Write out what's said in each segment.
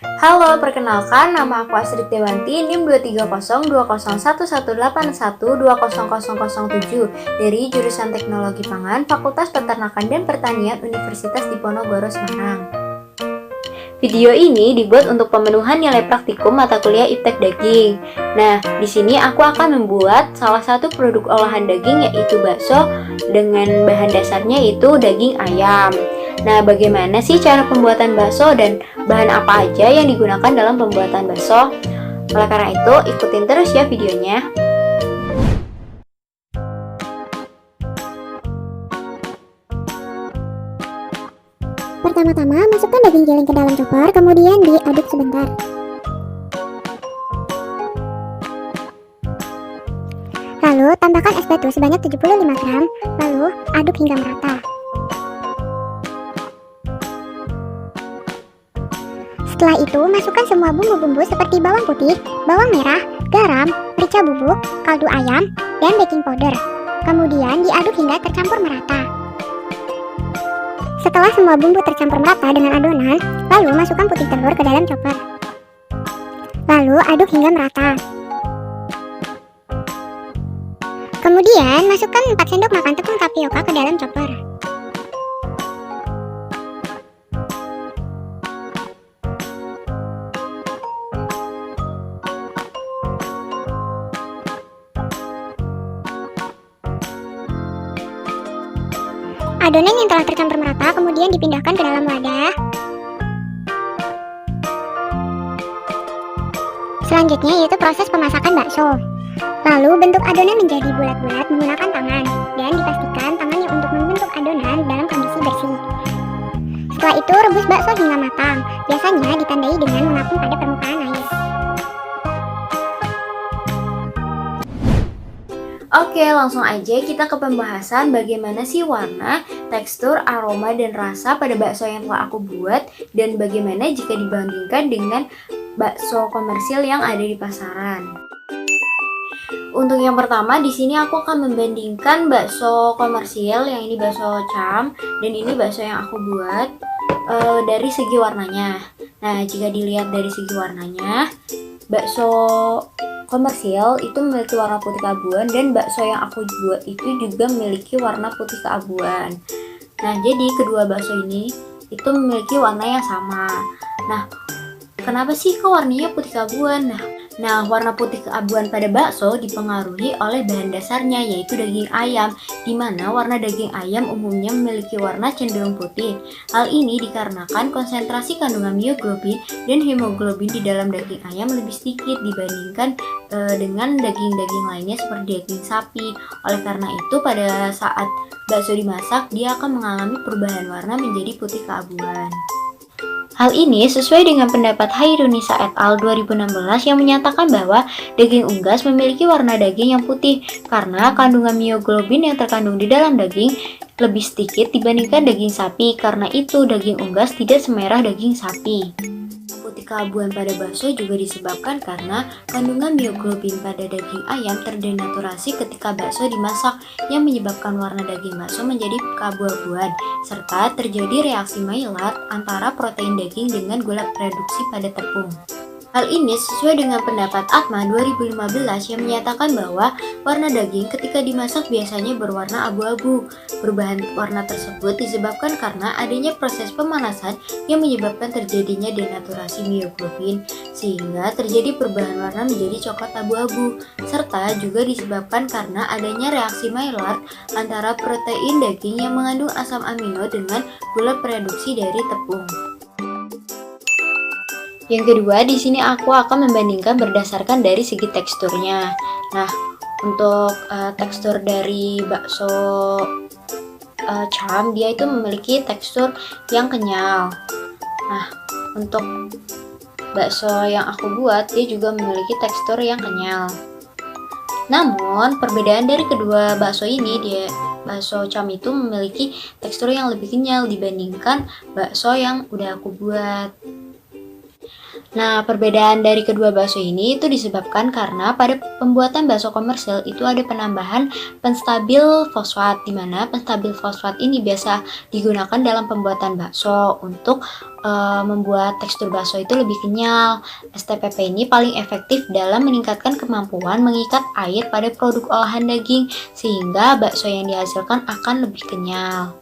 Halo, perkenalkan nama aku Astrid Dewanti, NIM 230201181200007 dari jurusan Teknologi Pangan, Fakultas Peternakan dan Pertanian Universitas Diponegoro Semarang. Video ini dibuat untuk pemenuhan nilai praktikum mata kuliah Iptek Daging. Nah, di sini aku akan membuat salah satu produk olahan daging yaitu bakso dengan bahan dasarnya yaitu daging ayam. Nah, bagaimana sih cara pembuatan bakso dan bahan apa aja yang digunakan dalam pembuatan bakso? Oleh karena itu, ikutin terus ya videonya. Pertama-tama, masukkan daging giling ke dalam chopper, kemudian diaduk sebentar. Lalu, tambahkan es batu sebanyak 75 gram, lalu aduk hingga merata. Setelah itu, masukkan semua bumbu-bumbu seperti bawang putih, bawang merah, garam, merica bubuk, kaldu ayam, dan baking powder. Kemudian diaduk hingga tercampur merata. Setelah semua bumbu tercampur merata dengan adonan, lalu masukkan putih telur ke dalam chopper. Lalu aduk hingga merata. Kemudian masukkan 4 sendok makan tepung tapioka ke dalam chopper. Adonan yang telah tercampur merata kemudian dipindahkan ke dalam wadah. Selanjutnya yaitu proses pemasakan bakso. Lalu bentuk adonan menjadi bulat-bulat menggunakan tangan dan dipastikan tangan yang untuk membentuk adonan dalam kondisi bersih. Setelah itu rebus bakso hingga matang. Biasanya ditandai dengan mengapung pada permukaan air. Oke, langsung aja kita ke pembahasan bagaimana sih warna, tekstur, aroma, dan rasa pada bakso yang telah aku buat dan bagaimana jika dibandingkan dengan bakso komersil yang ada di pasaran. Untuk yang pertama, di sini aku akan membandingkan bakso komersil, yang ini bakso cam, dan ini bakso yang aku buat dari segi warnanya. Nah, jika dilihat dari segi warnanya, bakso komersil itu memiliki warna putih keabuan dan bakso yang aku buat itu juga memiliki warna putih keabuan. Nah, jadi kedua bakso ini itu memiliki warna yang sama. Nah, kenapa sih kok warnanya putih keabuan? Nah, warna putih keabuan pada bakso dipengaruhi oleh bahan dasarnya yaitu daging ayam, di mana warna daging ayam umumnya memiliki warna cenderung putih. Hal ini dikarenakan konsentrasi kandungan mioglobin dan hemoglobin di dalam daging ayam lebih sedikit dibandingkan dengan daging-daging lainnya seperti daging sapi. Oleh karena itu, pada saat bakso dimasak, dia akan mengalami perubahan warna menjadi putih keabuan. Hal ini sesuai dengan pendapat Hairunisa et al. 2016 yang menyatakan bahwa daging unggas memiliki warna daging yang putih karena kandungan mioglobin yang terkandung di dalam daging lebih sedikit dibandingkan daging sapi. Karena itu, daging unggas tidak semerah daging sapi. Putih keabuan pada bakso juga disebabkan karena kandungan mioglobin pada daging ayam terdenaturasi ketika bakso dimasak yang menyebabkan warna daging bakso menjadi keabu-abuan serta terjadi reaksi Maillard antara protein daging dengan gula reduksi pada tepung. Hal ini sesuai dengan pendapat Atma 2015 yang menyatakan bahwa warna daging ketika dimasak biasanya berwarna abu-abu. Perubahan warna tersebut disebabkan karena adanya proses pemanasan yang menyebabkan terjadinya denaturasi mioglobin sehingga terjadi perubahan warna menjadi coklat abu-abu, serta juga disebabkan karena adanya reaksi Maillard antara protein daging yang mengandung asam amino dengan gula reduksi dari tepung. Yang kedua, di sini aku akan membandingkan berdasarkan dari segi teksturnya. Nah, untuk tekstur dari bakso cam, dia itu memiliki tekstur yang kenyal. Nah, untuk bakso yang aku buat, dia juga memiliki tekstur yang kenyal. Namun, perbedaan dari kedua bakso ini, bakso cam itu memiliki tekstur yang lebih kenyal dibandingkan bakso yang udah aku buat. Nah, perbedaan dari kedua bakso ini itu disebabkan karena pada pembuatan bakso komersil itu ada penambahan penstabil fosfat, di mana penstabil fosfat ini biasa digunakan dalam pembuatan bakso untuk membuat tekstur bakso itu lebih kenyal. STPP ini paling efektif dalam meningkatkan kemampuan mengikat air pada produk olahan daging, sehingga bakso yang dihasilkan akan lebih kenyal.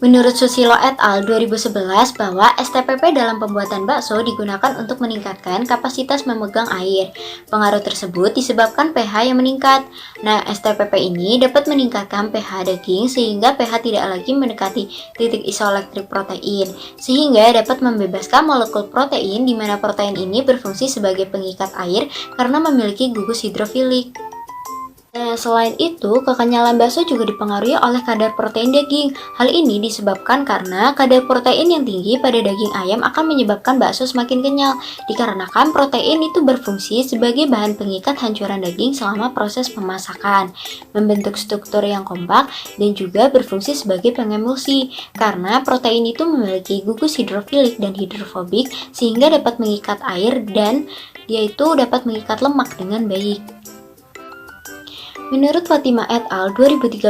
Menurut Susilo et al. 2011 bahwa STPP dalam pembuatan bakso digunakan untuk meningkatkan kapasitas memegang air. Pengaruh tersebut disebabkan pH yang meningkat. Nah, STPP ini dapat meningkatkan pH daging sehingga pH tidak lagi mendekati titik isoelektrik protein, sehingga dapat membebaskan molekul protein di mana protein ini berfungsi sebagai pengikat air karena memiliki gugus hidrofilik. Nah, selain itu, kekenyalan bakso juga dipengaruhi oleh kadar protein daging. Hal ini disebabkan karena kadar protein yang tinggi pada daging ayam akan menyebabkan bakso semakin kenyal, dikarenakan protein itu berfungsi sebagai bahan pengikat hancuran daging selama proses pemasakan, membentuk struktur yang kompak, dan juga berfungsi sebagai pengemulsi, karena protein itu memiliki gugus hidrofilik dan hidrofobik sehingga dapat mengikat air dan dia itu dapat mengikat lemak dengan baik. Menurut Fatima et al. 2013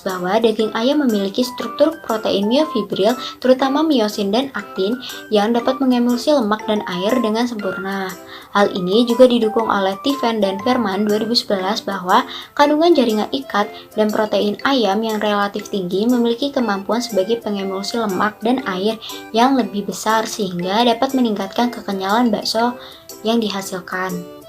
bahwa daging ayam memiliki struktur protein miofibril, terutama miosin dan aktin, yang dapat mengemulsi lemak dan air dengan sempurna. Hal ini juga didukung oleh Tiven dan Verman 2011 bahwa kandungan jaringan ikat dan protein ayam yang relatif tinggi memiliki kemampuan sebagai pengemulsi lemak dan air yang lebih besar sehingga dapat meningkatkan kekenyalan bakso yang dihasilkan.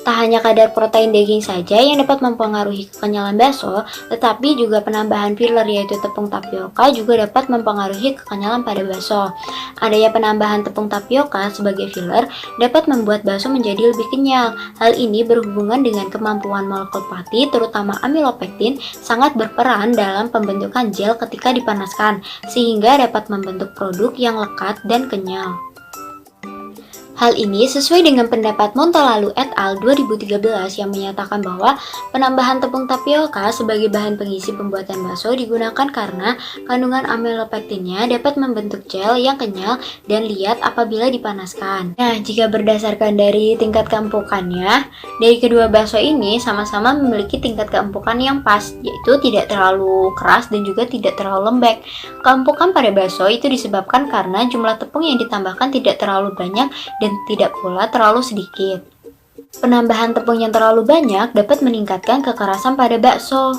Tak hanya kadar protein daging saja yang dapat mempengaruhi kekenyalan bakso, tetapi juga penambahan filler yaitu tepung tapioka juga dapat mempengaruhi kekenyalan pada bakso. Adanya penambahan tepung tapioka sebagai filler dapat membuat bakso menjadi lebih kenyal. Hal ini berhubungan dengan kemampuan molekul pati, terutama amilopektin, sangat berperan dalam pembentukan gel ketika dipanaskan, sehingga dapat membentuk produk yang lekat dan kenyal. Hal ini sesuai dengan pendapat Montolalu et al. 2013 yang menyatakan bahwa penambahan tepung tapioka sebagai bahan pengisi pembuatan bakso digunakan karena kandungan amilopektinnya dapat membentuk gel yang kenyal dan liat apabila dipanaskan. Nah, jika berdasarkan dari tingkat keempukannya, dari kedua bakso ini sama-sama memiliki tingkat keempukan yang pas, yaitu tidak terlalu keras dan juga tidak terlalu lembek. Keempukan pada bakso itu disebabkan karena jumlah tepung yang ditambahkan tidak terlalu banyak dan tidak pula terlalu sedikit. Penambahan tepung yang terlalu banyak dapat meningkatkan kekerasan pada bakso.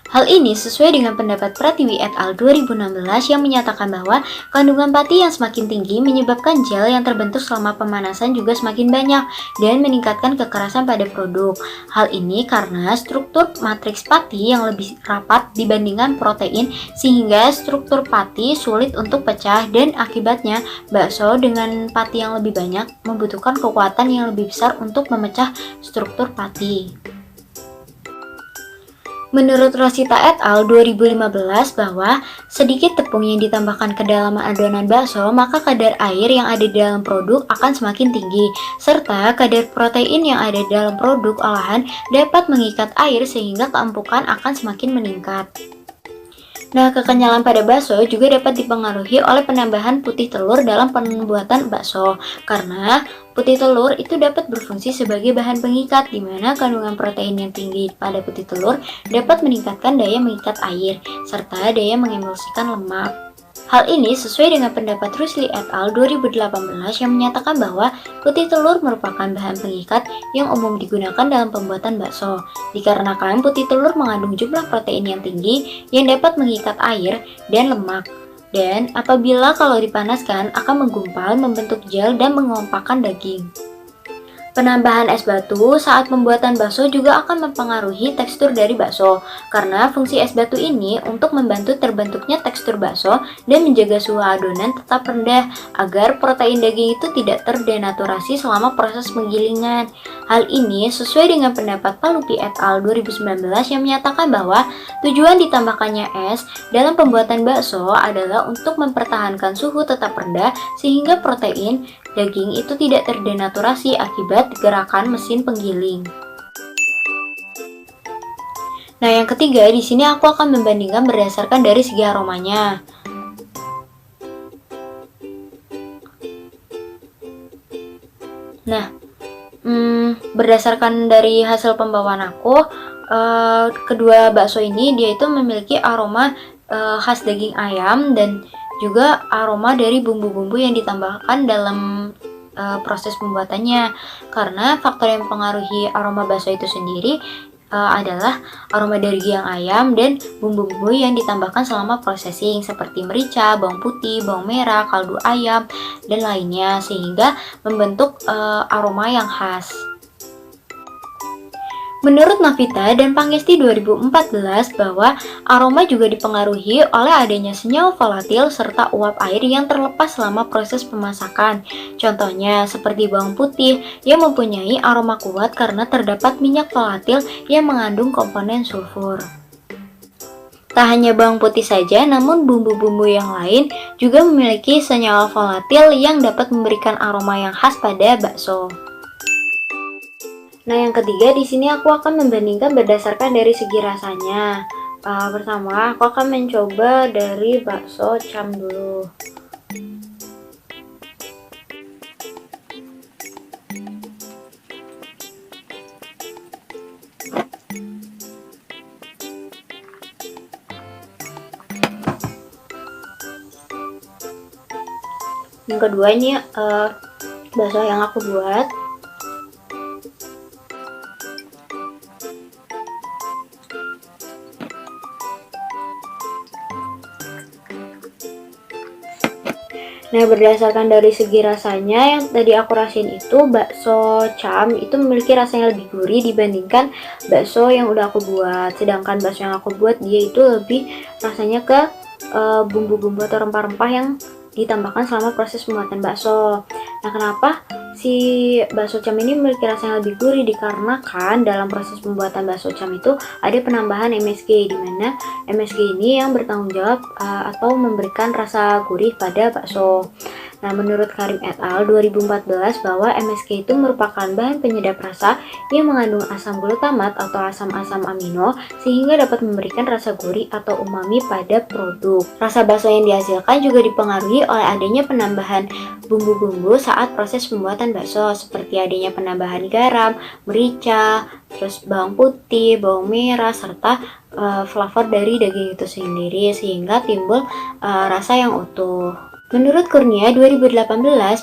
Hal ini sesuai dengan pendapat Pratiwi et al. 2016 yang menyatakan bahwa kandungan pati yang semakin tinggi menyebabkan gel yang terbentuk selama pemanasan juga semakin banyak dan meningkatkan kekerasan pada produk. Hal ini karena struktur matriks pati yang lebih rapat dibandingkan protein sehingga struktur pati sulit untuk pecah dan akibatnya bakso dengan pati yang lebih banyak membutuhkan kekuatan yang lebih besar untuk memecah struktur pati. Menurut Rosita et al. 2015 bahwa sedikit tepung yang ditambahkan ke dalam adonan bakso, maka kadar air yang ada di dalam produk akan semakin tinggi, serta kadar protein yang ada di dalam produk olahan dapat mengikat air sehingga keempukan akan semakin meningkat. Nah, kekenyalan pada bakso juga dapat dipengaruhi oleh penambahan putih telur dalam pembuatan bakso, karena putih telur itu dapat berfungsi sebagai bahan pengikat, di mana kandungan protein yang tinggi pada putih telur dapat meningkatkan daya mengikat air, serta daya mengemulsikan lemak. Hal ini sesuai dengan pendapat Rusli et al. 2018 yang menyatakan bahwa putih telur merupakan bahan pengikat yang umum digunakan dalam pembuatan bakso, dikarenakan putih telur mengandung jumlah protein yang tinggi yang dapat mengikat air dan lemak, dan apabila kalau dipanaskan akan menggumpal, membentuk gel dan mengompakkan daging. Penambahan es batu saat pembuatan bakso juga akan mempengaruhi tekstur dari bakso, karena fungsi es batu ini untuk membantu terbentuknya tekstur bakso dan menjaga suhu adonan tetap rendah agar protein daging itu tidak terdenaturasi selama proses penggilingan. Hal ini sesuai dengan pendapat Palupi et al. 2019 yang menyatakan bahwa tujuan ditambahkannya es dalam pembuatan bakso adalah untuk mempertahankan suhu tetap rendah sehingga protein daging itu tidak terdenaturasi akibat gerakan mesin penggiling. Nah, yang ketiga di sini aku akan membandingkan berdasarkan dari segi aromanya. Nah, berdasarkan dari hasil pembawaan aku, kedua bakso ini dia itu memiliki aroma khas daging ayam dan juga aroma dari bumbu-bumbu yang ditambahkan dalam proses pembuatannya. Karena faktor yang mempengaruhi aroma bakso itu sendiri adalah aroma dari daging ayam dan bumbu-bumbu yang ditambahkan selama processing seperti merica, bawang putih, bawang merah, kaldu ayam, dan lainnya sehingga membentuk aroma yang khas. Menurut Novita dan Pangesti 2014 bahwa aroma juga dipengaruhi oleh adanya senyawa volatil serta uap air yang terlepas selama proses pemasakan. Contohnya seperti bawang putih yang mempunyai aroma kuat karena terdapat minyak volatil yang mengandung komponen sulfur. Tak hanya bawang putih saja, namun bumbu-bumbu yang lain juga memiliki senyawa volatil yang dapat memberikan aroma yang khas pada bakso. Nah, yang ketiga di sini aku akan membandingkan berdasarkan dari segi rasanya. Pertama, aku akan mencoba dari bakso cam dulu. Yang kedua ini bakso yang aku buat. Nah, berdasarkan dari segi rasanya yang tadi aku rasain itu bakso cam itu memiliki rasa yang lebih gurih dibandingkan bakso yang udah aku buat. Sedangkan bakso yang aku buat dia itu lebih rasanya ke bumbu-bumbu atau rempah-rempah yang ditambahkan selama proses pembuatan bakso. Nah, kenapa si bakso cam ini memiliki rasa yang lebih gurih? Dikarenakan dalam proses pembuatan bakso cam itu ada penambahan MSG, di mana MSG ini yang bertanggung jawab atau memberikan rasa gurih pada bakso. Nah, menurut Karim et al. 2014 bahwa MSG itu merupakan bahan penyedap rasa yang mengandung asam glutamat atau asam-asam amino sehingga dapat memberikan rasa gurih atau umami pada produk. Rasa bakso yang dihasilkan juga dipengaruhi oleh adanya penambahan bumbu-bumbu saat proses pembuatan bakso seperti adanya penambahan garam, merica, terus bawang putih, bawang merah, serta flavor dari daging itu sendiri sehingga timbul rasa yang utuh. Menurut Kurnia 2018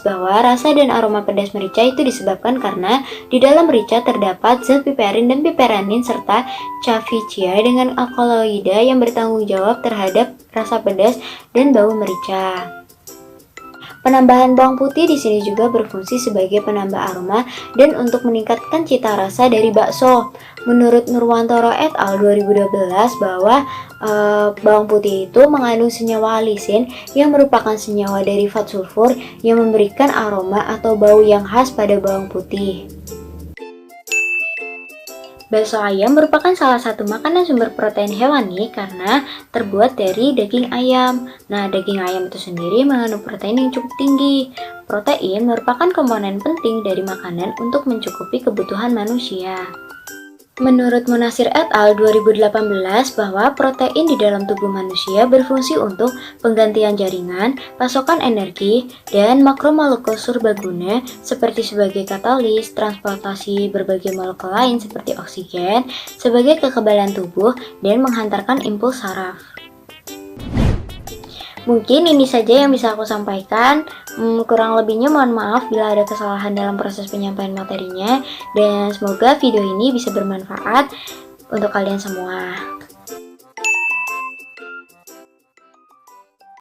bahwa rasa dan aroma pedas merica itu disebabkan karena di dalam merica terdapat zat piperin dan piperanin serta cavicia dengan alkaloida yang bertanggung jawab terhadap rasa pedas dan bau merica. Penambahan bawang putih di sini juga berfungsi sebagai penambah aroma dan untuk meningkatkan cita rasa dari bakso. Menurut Nurwantoro et al. 2012 bahwa bawang putih itu mengandung senyawa alisin yang merupakan senyawa derivat sulfur yang memberikan aroma atau bau yang khas pada bawang putih. Bakso ayam merupakan salah satu makanan sumber protein hewani karena terbuat dari daging ayam. Nah, daging ayam itu sendiri mengandung protein yang cukup tinggi. Protein merupakan komponen penting dari makanan untuk mencukupi kebutuhan manusia. Menurut Munasir et al. 2018 bahwa protein di dalam tubuh manusia berfungsi untuk penggantian jaringan, pasokan energi, dan makromolekul serbaguna seperti sebagai katalis, transportasi berbagai molekul lain seperti oksigen, sebagai kekebalan tubuh, dan menghantarkan impuls saraf. Mungkin ini saja yang bisa aku sampaikan. Kurang lebihnya mohon maaf bila ada kesalahan dalam proses penyampaian materinya. Dan semoga video ini bisa bermanfaat untuk kalian semua.